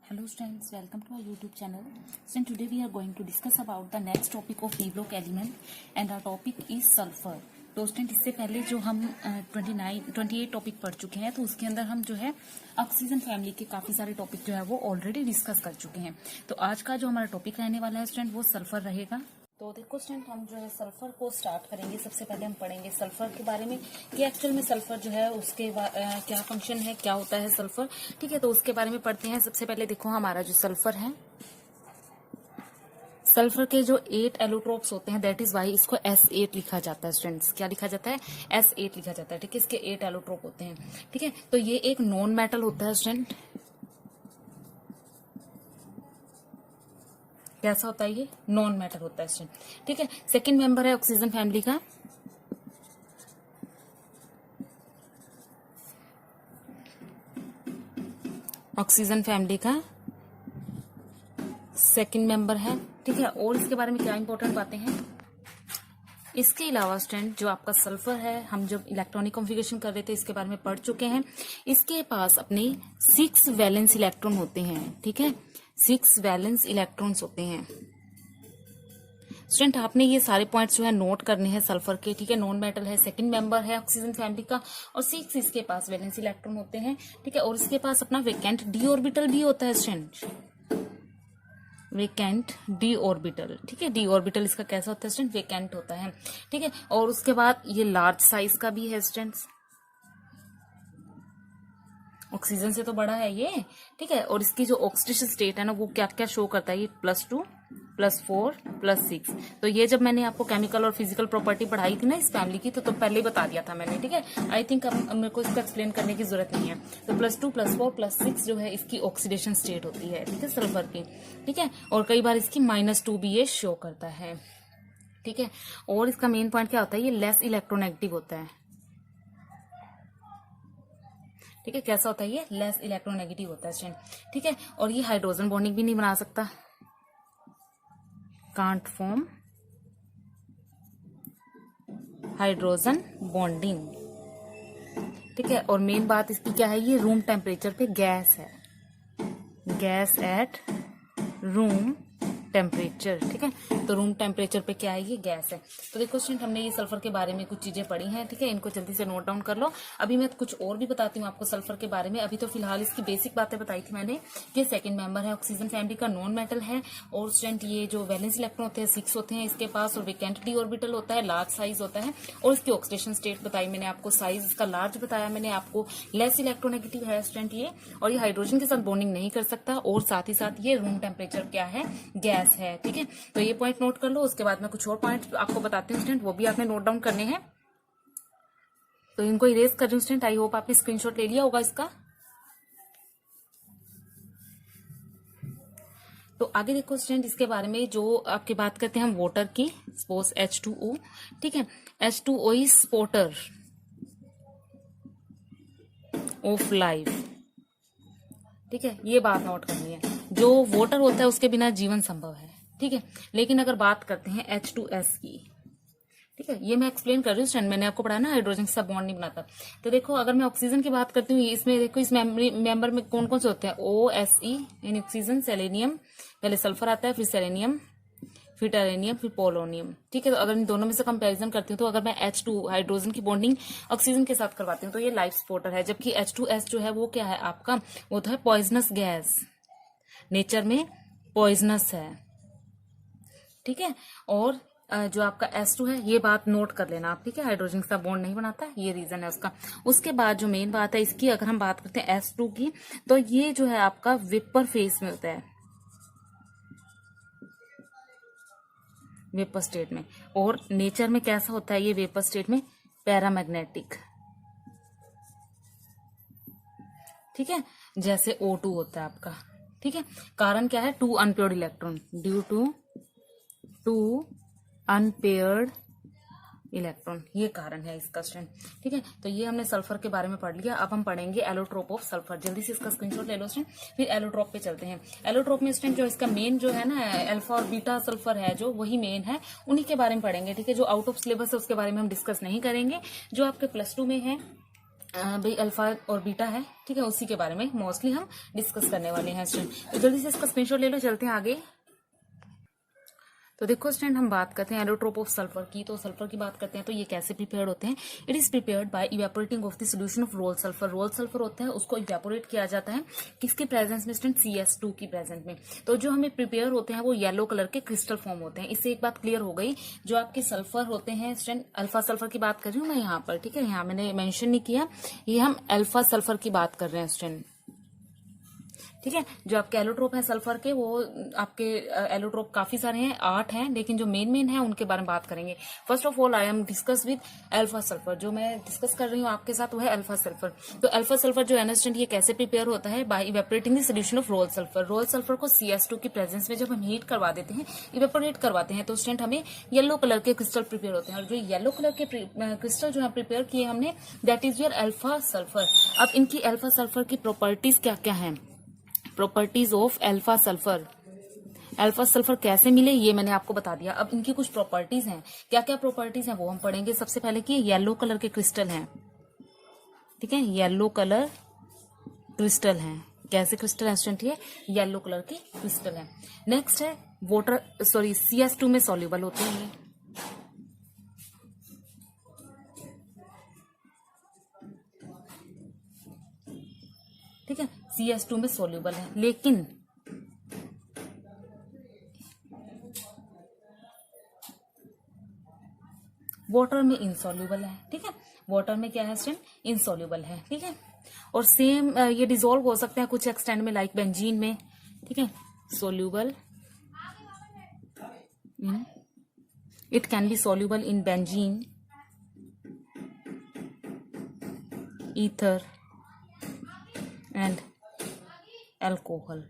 Hello students, welcome to our YouTube channel. So today we are going to discuss about the next topic of p block element and our topic is sulfur. तो student इससे पहले जो हम 28 topic पढ़ चुके हैं तो उसके अंदर हम जो है ऑक्सीजन फैमिली के काफी सारे टॉपिक जो है वो ऑलरेडी डिस्कस कर चुके हैं। तो आज का जो हमारा टॉपिक रहने वाला है स्टूडेंट वो सल्फर रहेगा। तो देखो स्टूडेंट हम जो है सल्फर को स्टार्ट करेंगे। सबसे पहले हम पढ़ेंगे सल्फर के बारे में कि एक्चुअल में सल्फर जो है उसके क्या फंक्शन है, क्या होता है सल्फर। ठीक है, तो उसके बारे में पढ़ते हैं। सबसे पहले देखो हमारा जो सल्फर है, सल्फर के जो 8 एलोट्रोप्स होते हैं दैट इज वाई इसको S8 लिखा जाता है। स्टूडेंट्स क्या लिखा जाता है? S8 लिखा जाता है। ठीक है, इसके 8 एलोट्रोप होते हैं। ठीक है, तो ये एक नॉन मेटल होता है स्टूडेंट। कैसा होता है? ये नॉन मेटल होता है स्टूडेंट। ठीक है, सेकंड मेंबर है ऑक्सीजन फैमिली का सेकंड मेंबर है। ठीक है, और इसके बारे में क्या इंपॉर्टेंट बातें हैं? इसके अलावा स्टूडेंट जो आपका सल्फर है, हम जब इलेक्ट्रॉनिक कॉन्फ़िगरेशन कर रहे थे इसके बारे में पढ़ चुके हैं। इसके पास अपने 6 वैलेंस इलेक्ट्रॉन होते हैं। ठीक है, 6 वैलेंस इलेक्ट्रॉन्स होते हैं। स्टूडेंट आपने ये सारे पॉइंट्स जो है नोट करने हैं सल्फर के। ठीक है, नॉन मेटल है, सेकंड मेंबर है ऑक्सीजन फैमिली का और 6 इसके पास वैलेंस इलेक्ट्रॉन होते हैं। ठीक है, और इसके पास अपना वेकेंट डी ऑर्बिटल भी होता है स्टूडेंट, वेकेंट डी ऑर्बिटल। ठीक है, डी ऑर्बिटल इसका कैसा होता है स्टूडेंट? वेकेंट होता है। ठीक है, और उसके बाद ये लार्ज साइज का भी है स्टूडेंट्स, ऑक्सीजन से तो बड़ा है ये। ठीक है, और इसकी जो ऑक्सीडेशन स्टेट है ना वो क्या क्या शो करता है? ये +2 +4 +6। तो ये जब मैंने आपको केमिकल और फिजिकल प्रॉपर्टी पढ़ाई थी ना इस फैमिली की तो पहले ही बता दिया था मैंने। ठीक है, आई थिंक अब मेरे को इसको एक्सप्लेन करने की जरूरत नहीं है। तो +2 +4 +6 जो है इसकी ऑक्सीडेशन स्टेट होती है। ठीक है, सल्फर की। ठीक है, और कई बार इसकी -2 भी ये शो करता है। ठीक है, और इसका मेन पॉइंट क्या होता है? ये लेस इलेक्ट्रोनेगेटिव होता है। ठीक है, कैसा होता है? ये लेस इलेक्ट्रोनेगेटिव होता है स्टूडेंट। ठीक है, और ये हाइड्रोजन बॉन्डिंग भी नहीं बना सकता, कांट फॉर्म हाइड्रोजन बॉन्डिंग। ठीक है, और मेन बात इसकी क्या है? ये रूम टेम्परेचर पे गैस है, गैस एट रूम टेम्परेचर। ठीक है, तो रूम टेम्परेचर पे क्या है? ये गैस है। तो देखो स्टूडेंट हमने ये सल्फर के बारे में कुछ चीजें पढ़ी हैं। ठीक है, इनको जल्दी से नोट डाउन कर लो। अभी मैं कुछ और भी बताती हूँ आपको सल्फर के बारे में। अभी तो फिलहाल इसकी बेसिक बातें बताई थी मैंने कि सेकंड मेंबर है ऑक्सीजन फैमिली का, नॉन मेटल है। और स्टूडेंट ये जो वैलेंस इलेक्ट्रॉन होते हैं 6 होते हैं इसके पास, और वेकेंट डी ऑर्बिटल होता है, लार्ज साइज होता है। और इसकी ऑक्सीडेशन स्टेट बताई मैंने आपको, साइज इसका लार्ज बताया मैंने आपको, लेस इलेक्ट्रोनेगेटिव है स्टूडेंट ये, और ये हाइड्रोजन के साथ बॉन्डिंग नहीं कर सकता, और साथ ही साथ ये रूम टेम्परेचर क्या है? गैस है। ठीक है, तो ये पॉइंट नोट कर लो। उसके बाद मैं कुछ और पॉइंट आपको बताती हूँ स्टूडेंट, वो भी आपने नोट डाउन करने हैं। तो इनको इरेज कर रही हूँ स्टूडेंट। आई होप आपने स्क्रीनशॉट ले लिया होगा इसका। तो आगे देखो स्टूडेंट इसके बारे में जो आपकी बात करते हैं हम वाटर की, सपोज H2O। ठीक है, H2O is Sportster of life. ठीक है, ये बात नोट करनी है। जो वाटर होता है उसके बिना जीवन संभव है। ठीक है, लेकिन अगर बात करते हैं H2S की, ठीक है, ये मैं एक्सप्लेन कर रही हूँ स्टूडेंट, मैंने आपको पढ़ा ना हाइड्रोजन के साथ बॉन्ड नहीं बनाता। तो देखो अगर मैं ऑक्सीजन की बात करती हूँ, इसमें देखो इस मेंबर में कौन कौन से होते हैं? OSE यानी ऑक्सीजन, सेलेनियम, पहले सल्फर आता है, फिर सेलेनियम, फिर टेरेनियम, फिर पोलोनियम। ठीक है, तो अगर इन दोनों में से कंपैरिजन करती हूँ तो अगर मैं H2 हाइड्रोजन की बॉन्डिंग ऑक्सीजन के साथ करवाती हूँ तो ये लाइफ सपोर्टर है, जबकि H2S जो है वो क्या है आपका? वो तो है पॉइजनस गैस, नेचर में पॉइजनस है। ठीक है, और जो आपका S2 है ये बात नोट कर लेना आप। ठीक है, हाइड्रोजन के साथ बॉन्ड नहीं बनाता, ये रीजन है उसका। उसके बाद जो मेन बात है इसकी, अगर हम बात करते हैं S2 की, तो ये जो है आपका वेपर फेस में होता है, वेपर स्टेट में। और नेचर में कैसा होता है ये वेपर स्टेट में? पैरामैग्नेटिक। ठीक है, जैसे O2 होता है आपका। ठीक है, कारण क्या है? 2 unpaired electron, due to 2 unpaired electron, ये कारण है इसका स्टूडेंट। ठीक है, तो ये हमने सल्फर के बारे में पढ़ लिया। अब हम पढ़ेंगे एलोट्रोप ऑफ सल्फर। जल्दी से इसका स्क्रीनशॉट ले लो स्टूडेंट, फिर एलोट्रोप पे चलते हैं। एलोट्रोप में स्टूडेंट जो इसका मेन जो है ना अल्फा और बीटा सल्फर है जो, वही मेन है, उन्हीं के बारे में पढ़ेंगे। ठीक है, जो आउट ऑफ सिलेबस है उसके बारे में हम डिस्कस नहीं करेंगे। जो आपके +2 में है भाई अल्फा और बीटा है, ठीक है, उसी के बारे में मोस्टली हम डिस्कस करने वाले हैं स्टूडेंट। तो जल्दी से इसका स्क्रीनशॉट ले लो, चलते हैं आगे। तो देखो स्टूडेंट, हम बात करते हैं एलोट्रोप ऑफ सल्फर की। तो सल्फर की बात करते हैं तो ये कैसे प्रिपेयर्ड होते हैं। It is prepared by evaporating of the solution of roll sulphur. Roll sulphur होता है, उसको इवेपोरेट किया जाता है किसके प्रेजेंस में स्टूडेंट, CS2 की प्रेजेंस में। तो जो हमें प्रिपेयर होते हैं वो येलो कलर के क्रिस्टल फॉर्म होते हैं। इससे एक बात क्लियर हो गई, जो आपके सल्फर होते हैं स्टूडेंट, अल्फा सल्फर की बात कर रही हूँ मैं यहाँ पर, ठीक है, यहाँ मैंने मेंशन नहीं किया, ये हम अल्फा सल्फर की बात कर रहे हैं स्टूडेंट, ठीक है। जो आपके एलोट्रोप है सल्फर के, वो आपके एलोट्रोप काफी सारे हैं, 8 हैं, लेकिन जो मेन है उनके बारे में बात करेंगे। First of all I am discuss with alpha sulphur. जो मैं डिस्कस कर रही हूँ आपके साथ वो है अल्फा सल्फर। तो अल्फा सल्फर जो है ना स्टूडेंट, ये कैसे प्रिपेयर होता है, by evaporating the solution of roll sulphur. Roll sulphur को CS2 की प्रेजेंस में जब हम हीट करवा देते हैं, इवेपोरेट करवाते हैं, तो स्टूडेंट हमें येलो कलर के क्रिस्टल प्रिपेयर होते हैं। और जो येलो कलर के क्रिस्टल जो है प्रिपेयर किए हमने, that is your alpha sulphur. अब इनकी अल्फा सल्फर की प्रॉपर्टीज क्या क्या है, properties of alpha sulphur. Alpha sulphur कैसे मिले ये मैंने आपको बता दिया। अब इनकी कुछ प्रॉपर्टीज हैं, क्या क्या प्रॉपर्टीज हैं वो हम पढ़ेंगे। सबसे पहले कि येलो कलर के क्रिस्टल हैं, ठीक है, येलो कलर क्रिस्टल हैं। कैसे क्रिस्टल है स्टूडेंट, ये येलो कलर के क्रिस्टल हैं। नेक्स्ट है वाटर, सॉरी CS2 में सॉल्युबल होते हैं ये, ठीक है, CS2 में सॉल्युबल है, लेकिन वाटर में इनसॉल्युबल है, ठीक है। वाटर में क्या है स्टूडेंट, इनसॉल्युबल है, ठीक है। और सेम ये डिसॉल्व हो सकते हैं कुछ एक्सटेंट में, लाइक बेंजीन में, ठीक है, soluble in, it can be soluble in benzene, ether and alcohol,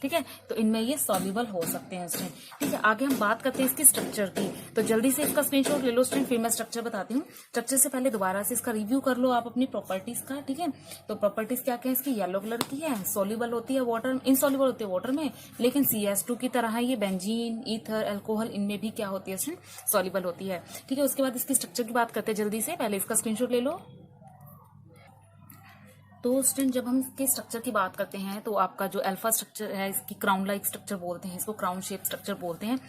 ठीक है। तो इनमें ये सॉल्युबल हो सकते हैं स्टूडेंट, ठीक है। आगे हम बात करते हैं इसकी स्ट्रक्चर की। तो जल्दी से इसका स्क्रीनशॉट ले लो स्टूडेंट, फिर मैं स्ट्रक्चर बताती हूँ। स्ट्रक्चर से पहले दोबारा से इसका रिव्यू कर लो आप अपनी प्रॉपर्टीज का, ठीक है। तो प्रॉपर्टीज क्या क्या है इसकी, येलो कलर की है, सॉल्युबल होती है वाटर, इनसॉल्युबल होती है वाटर में, लेकिन CS2 की तरह है ये बेंजीन, ईथर, अल्कोहल, इनमें भी क्या होती है स्टूडेंट, सॉल्युबल होती है, ठीक है। उसके बाद इसकी स्ट्रक्चर की बात करते हैं जल्दी से, पहले इसका स्क्रीनशॉट ले लो। तो स्टूडेंट जब हम इसके स्ट्रक्चर की बात करते हैं तो आपका जो अल्फा स्ट्रक्चर है, इसकी क्राउन लाइक स्ट्रक्चर बोलते हैं, इसको क्राउन शेप स्ट्रक्चर बोलते हैं,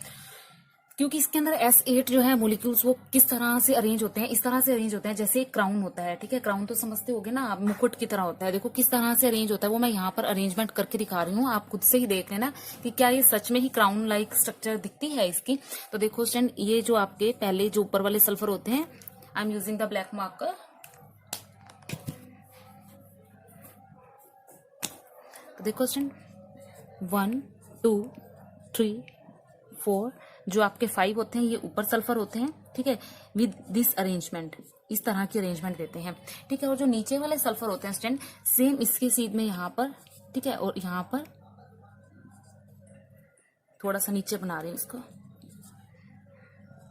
क्योंकि इसके अंदर S8 जो है मोलिक्यूल्स वो किस तरह से अरेंज होते हैं, इस तरह से अरेंज होते हैं जैसे एक क्राउन होता है, ठीक है। क्राउन तो समझते होगे ना आप, मुकुट की तरह होता है। देखो किस तरह से अरेंज होता है, वो मैं यहाँ पर अरेंजमेंट करके दिखा रही हूँ, आप खुद से ही देख लेना कि क्या ये सच में ही क्राउन लाइक स्ट्रक्चर दिखती है इसकी। तो देखो स्टूडेंट, ये जो आपके पहले जो ऊपर वाले सल्फर होते हैं, I am using the black marker. देखो स्टूडेंट 1 2 3 4 जो आपके 5 होते हैं ये ऊपर सल्फर होते हैं, ठीक है, विद दिस अरेंजमेंट, इस तरह की अरेंजमेंट देते हैं, ठीक है। और जो नीचे वाले सल्फर होते हैं स्टूडेंट, सेम इसके सीध में यहाँ पर, ठीक है, और यहाँ पर थोड़ा सा नीचे बना रहे हैं इसको,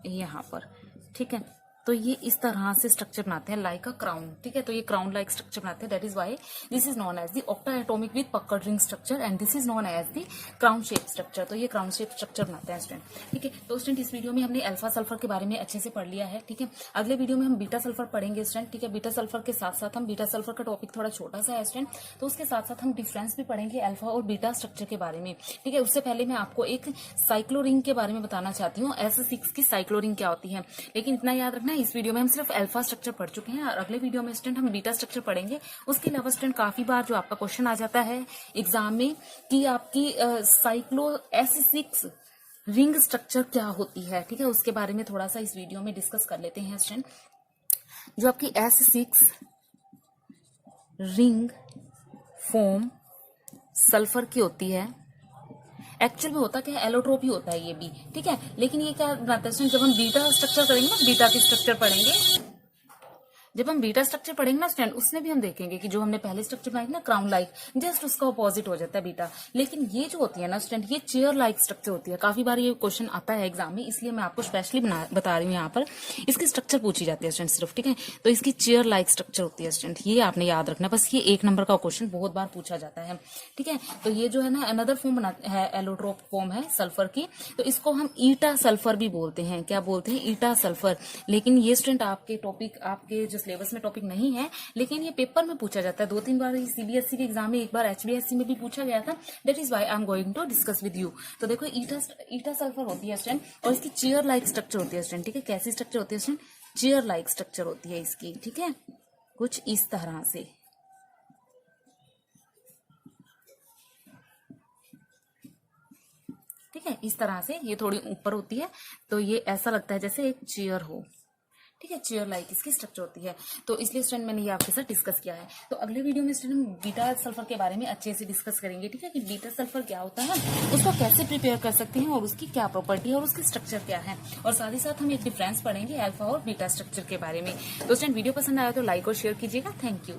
यहाँ पर, ठीक है। तो ये इस तरह से स्ट्रक्चर बनाते हैं लाइक अ क्राउन, ठीक है। तो ये क्राउन लाइक स्ट्रक्चर बनाते हैं, that is why this is known as the octa atomic with puckered ring structure and this is known as the crown shape structure. तो ये क्राउन शेप स्ट्रक्चर बनाते हैं स्टूडेंट, ठीक है। तो स्टूडेंट इस वीडियो में हमने अल्फा सल्फर के बारे में अच्छे से पढ़ लिया है, ठीक है। अगले वीडियो में हम बीटा सल्फर पढ़ेंगे स्टूडेंट, ठीक है। बीटा सल्फर के साथ साथ हम, बीटा सल्फर का टॉपिक थोड़ा छोटा सा है स्टूडेंट, तो उसके साथ साथ हम डिफरेंस भी पढ़ेंगे अल्फा और बीटा स्ट्रक्चर के बारे में, ठीक है। उससे पहले मैं आपको एक साइक्लोरिंग के बारे में बताना चाहती हूँ, S6 की साइक्लोरिंग क्या होती है। लेकिन इतना याद रखना, इस वीडियो में हम सिर्फ अल्फा स्ट्रक्चर पढ़ चुके हैं और अगले वीडियो में स्टूडेंट हम बीटा स्ट्रक्चर पढ़ेंगे। उसके अलावा स्टूडेंट काफी बार जो आपका क्वेश्चन आ जाता है एग्जाम में कि आपकी साइक्लो S6 रिंग स्ट्रक्चर क्या होती है, ठीक है, उसके बारे में थोड़ा सा इस वीडियो में डिस्कस कर लेते हैं स्टूडेंट। जो आपकी S6 रिंग फॉर्म सल्फर की होती है, एक्चुअल में होता क्या है, एलोट्रोप ही होता है ये भी, ठीक है। लेकिन ये क्या बनाता है, जब हम बीटा स्ट्रक्चर करेंगे ना, बीटा की स्ट्रक्चर पढ़ेंगे, जब हम बीटा स्ट्रक्चर पढ़ेंगे ना स्टूडेंट, उसमें भी हम देखेंगे कि जो हमने पहले स्ट्रक्चर बनाई ना क्राउन लाइक, जस्ट उसका अपोजिट हो जाता है बीटा। लेकिन ये जो होती है ना स्टूडेंट, ये चेयर लाइक स्ट्रक्चर होती है। काफी बार ये क्वेश्चन आता है एग्जाम में, इसलिए मैं आपको स्पेशली बता रही हूँ, यहाँ पर इसकी स्ट्रक्चर पूछी जाती है स्टूडेंट सिर्फ, ठीक है। तो इसकी चेयर लाइक स्ट्रक्चर होती है स्टूडेंट, ये आपने याद रखना, बस ये 1 नंबर का क्वेश्चन बहुत बार पूछा जाता है, ठीक है। तो ये जो है ना अनदर फॉर्म है, एलोट्रोप फॉर्म है सल्फर की, तो इसको हम ईटा सल्फर भी बोलते हैं। क्या बोलते हैं, ईटा सल्फर। लेकिन ये स्टूडेंट आपके टॉपिक, आपके जो सिलेबस में टॉपिक नहीं है, लेकिन ये पेपर में पूछा जाता है 2-3 बार। सीबीएसई के एग्जाम में, एक बार एचबीएससी में भी पूछा गया था। That is why I am going to discuss with you. तो देखो ईटा सल्फर होती है स्टूडेंट, और इसकी चेयर लाइक स्ट्रक्चर होती है स्टूडेंट, ठीक है। कैसी स्ट्रक्चर होती है स्टूडेंट? चेयर लाइक स्ट्रक्चर होती है इसकी, ठीक है, कुछ इस तरह से, ठीक है। इस तरह से ये थोड़ी ऊपर होती है, तो ये ऐसा लगता है जैसे एक चेयर हो, ठीक है। चेयर लाइक इसकी स्ट्रक्चर होती है। तो इसलिए स्टूडेंट मैंने ये आपके साथ डिस्कस किया है। तो अगले वीडियो में स्टूडेंट हम बीटा सल्फर के बारे में अच्छे से डिस्कस करेंगे, ठीक है, कि बीटा सल्फर क्या होता है, उसको कैसे प्रिपेयर कर सकते हैं, और उसकी क्या प्रॉपर्टी है, और उसकी स्ट्रक्चर क्या है, और साथ ही साथ हम एक डिफरेंस पढ़ेंगे अल्फा और बीटा स्ट्रक्चर के बारे में। तो स्टूडेंट वीडियो पसंद आया तो लाइक और शेयर कीजिएगा। Thank you.